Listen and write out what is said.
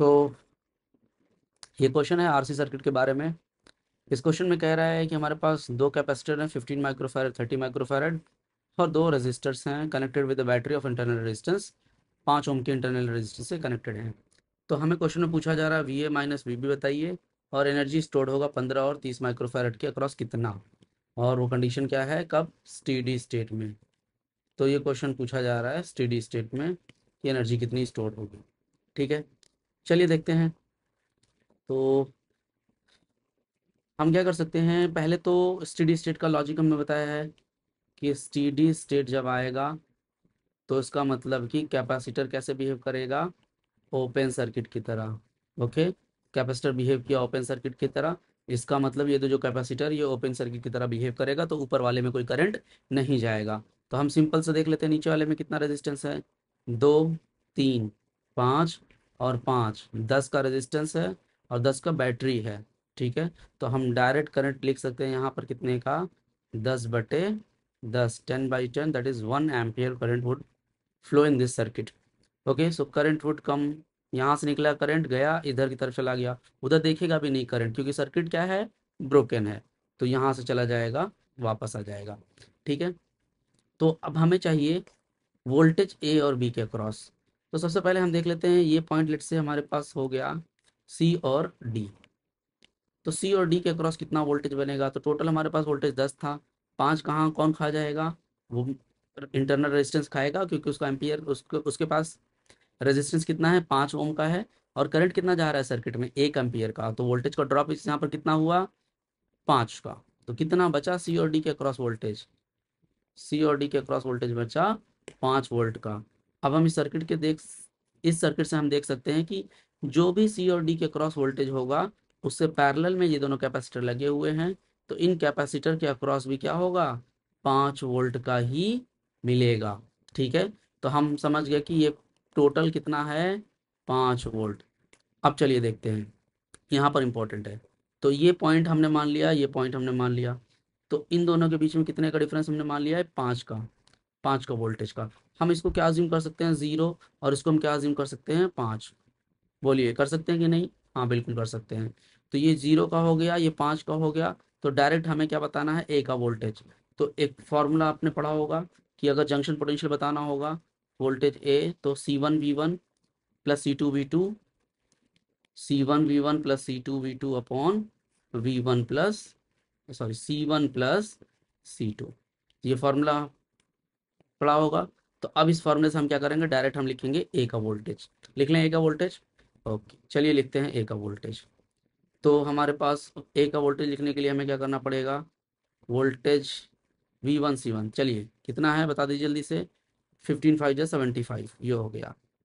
तो ये क्वेश्चन है आरसी सर्किट के बारे में। इस क्वेश्चन में कह रहा है कि हमारे पास दो कैपेसिटर हैं 15 माइक्रोफैरड 30 माइक्रोफैरड और दो रेजिस्टर्स हैं connected with the battery of internal resistance 5 ओम के इंटरनल रेजिस्टेंस से कनेक्टेड हैं। तो हमें क्वेश्चन में पूछा जा रहा है V A minus V B बताइए और एनर्जी स्टोर्ड होगा 15 और 30 माइक्रोफैरड के अक्रॉस कितना, और वो कंडीशन क्या है, कब, स्टेडी स्टेट में। तो ये क्वेश्चन पूछा जा रहा है स्टेडी स्टेट में कि एनर्जी कितनी स्टोर होगी। ठीक है, चलिए देखते हैं। तो हम क्या कर सकते हैं, पहले तो स्टेडी स्टेट का लॉजिक हमने बताया है कि स्टेडी स्टेट जब आएगा तो इसका मतलब कि कैपेसिटर कैसे बिहेव करेगा, ओपन सर्किट की तरह। ओके, कैपेसिटर बिहेव किया ओपन सर्किट की तरह, इसका मतलब ये तो जो कैपेसिटर ये ओपन सर्किट की तरह बिहेव करेगा तो ऊपर वाले में कोई करंट नहीं जाएगा। तो हम सिंपल से देख लेते हैं नीचे वाले में कितना रेजिस्टेंस है, 2, 3, 5 और 5, 10 का रेजिस्टेंस है और 10 का बैटरी है। ठीक है, तो हम डायरेक्ट करंट लिख सकते हैं यहाँ पर कितने का, 10/10, 10/10, that is 1 ampere current would flow in this circuit. Okay, so current would come, यहाँ से निकला करंट गया इधर की तरफ चला गया, उधर देखेगा भी नहीं करंट क्योंकि सर्किट क्या है, ब्रोकन है। तो यहाँ से चला जाएगा, वापस आ जाएगा। ठीक है, तो अब हमें चाहिए वोल्टेज ए और बी के अक्रॉस। तो सबसे पहले हम देख लेते हैं ये पॉइंट लेट से हमारे पास हो गया सी और डी। तो सी और डी के अक्रॉस कितना वोल्टेज बनेगा, तो टोटल हमारे पास वोल्टेज 10 था, 5 कहाँ कौन खा जाएगा, वो इंटरनल रेजिस्टेंस खाएगा क्योंकि उसका एम्पियर उसके पास रेजिस्टेंस कितना है, 5 ओम का है, और करंट कितना जा रहा है सर्किट में, 1 एम्पियर का। तो वोल्टेज का ड्रॉप इस यहाँ पर कितना हुआ, 5 का। तो कितना बचा सी और डी के क्रॉस वोल्टेज, सी और डी के क्रॉस वोल्टेज बचा 5 वोल्ट का। अब हम इस सर्किट से हम देख सकते हैं कि जो भी सी और डी के क्रॉस वोल्टेज होगा उससे पैरेलल में ये दोनों कैपेसिटर लगे हुए हैं, तो इन कैपेसिटर के अक्रॉस भी क्या होगा, 5 वोल्ट का ही मिलेगा। ठीक है, तो हम समझ गए कि ये टोटल कितना है, 5 वोल्ट। अब चलिए देखते हैं, यहाँ पर इंपॉर्टेंट है। तो ये पॉइंट हमने मान लिया, ये पॉइंट हमने मान लिया, तो इन दोनों के बीच में कितने का डिफरेंस हमने मान लिया है, 5 का, 5 का वोल्टेज का। हम इसको क्या अज्यूम कर सकते हैं, 0, और इसको हम क्या अज्यूम कर सकते हैं, 5। बोलिए कर सकते हैं कि नहीं, हाँ बिल्कुल कर सकते हैं। तो ये 0 का हो गया, ये 5 का हो गया, तो डायरेक्ट हमें क्या बताना है, ए का वोल्टेज। तो एक फॉर्मूला आपने पढ़ा होगा कि अगर जंक्शन पोटेंशियल बताना होगा वोल्टेज ए, तो C1V1 plus C2V2, C1V1 plus C2V2 upon V1 plus, sorry, C1 plus C2, ये फॉर्मूला पढ़ा होगा। तो अब इस फॉर्मूले से हम क्या करेंगे, डायरेक्ट हम लिखेंगे ए का वोल्टेज। लिख लें ए का वोल्टेज। ओके, चलिए लिखते हैं ए का वोल्टेज। तो हमारे पास ए का वोल्टेज लिखने के लिए हमें क्या करना पड़ेगा, वोल्टेज V1 C1, चलिए कितना है बता दीजिए जल्दी से, 15 5 75, ये हो गया।